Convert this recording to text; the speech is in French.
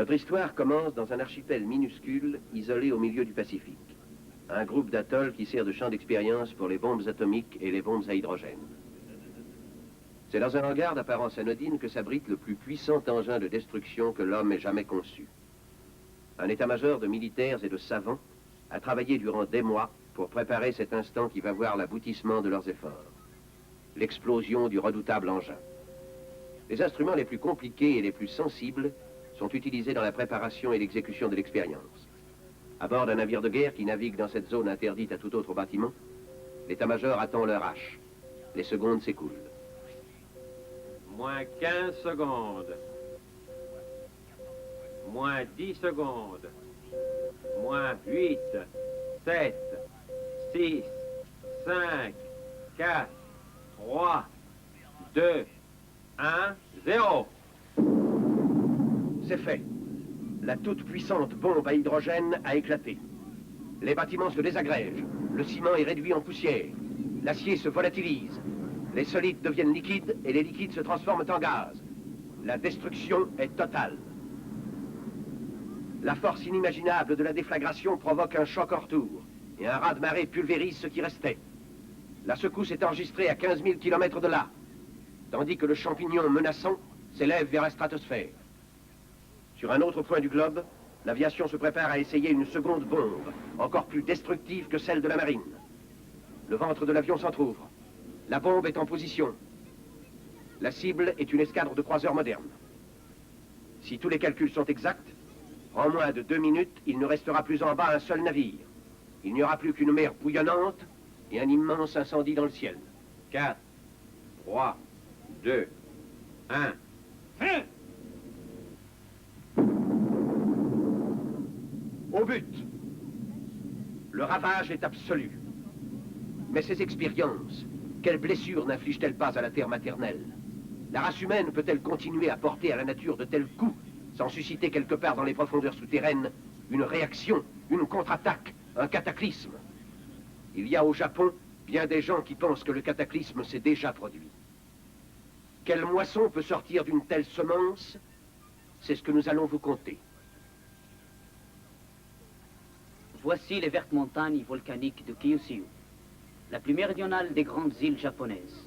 Notre histoire commence dans un archipel minuscule, isolé au milieu du Pacifique. Un groupe d'atolls qui sert de champ d'expérience pour les bombes atomiques et les bombes à hydrogène. C'est dans un hangar d'apparence anodine que s'abrite le plus puissant engin de destruction que l'homme ait jamais conçu. Un état-major de militaires et de savants a travaillé durant des mois pour préparer cet instant qui va voir l'aboutissement de leurs efforts. L'explosion du redoutable engin. Les instruments les plus compliqués et les plus sensibles sont utilisés dans la préparation et l'exécution de l'expérience. À bord d'un navire de guerre qui navigue dans cette zone interdite à tout autre bâtiment, l'état-major attend leur hache. Les secondes s'écoulent. Moins 15 secondes. Moins 10 secondes. Moins 8, 7, 6, 5, 4, 3, 2, 1, 0. C'est fait. La toute-puissante bombe à hydrogène a éclaté. Les bâtiments se désagrègent. Le ciment est réduit en poussière. L'acier se volatilise. Les solides deviennent liquides et les liquides se transforment en gaz. La destruction est totale. La force inimaginable de la déflagration provoque un choc en retour et un raz-de-marée pulvérise ce qui restait. La secousse est enregistrée à 15 000 km de là, tandis que le champignon menaçant s'élève vers la stratosphère. Sur un autre point du globe, l'aviation se prépare à essayer une seconde bombe, encore plus destructive que celle de la marine. Le ventre de l'avion s'entrouvre. La bombe est en position. La cible est une escadre de croiseurs modernes. Si tous les calculs sont exacts, en moins de 2 minutes, il ne restera plus en bas un seul navire. Il n'y aura plus qu'une mer bouillonnante et un immense incendie dans le ciel. 4, 3, 2, 1. Fin! Au but! Le ravage est absolu. Mais ces expériences, quelles blessures n'infligent-elles pas à la terre maternelle? La race humaine peut-elle continuer à porter à la nature de tels coups sans susciter quelque part dans les profondeurs souterraines une réaction, une contre-attaque, un cataclysme? Il y a au Japon bien des gens qui pensent que le cataclysme s'est déjà produit. Quelle moisson peut sortir d'une telle semence? C'est ce que nous allons vous conter. Voici les vertes montagnes volcaniques de Kyushu, la plus méridionale des grandes îles japonaises.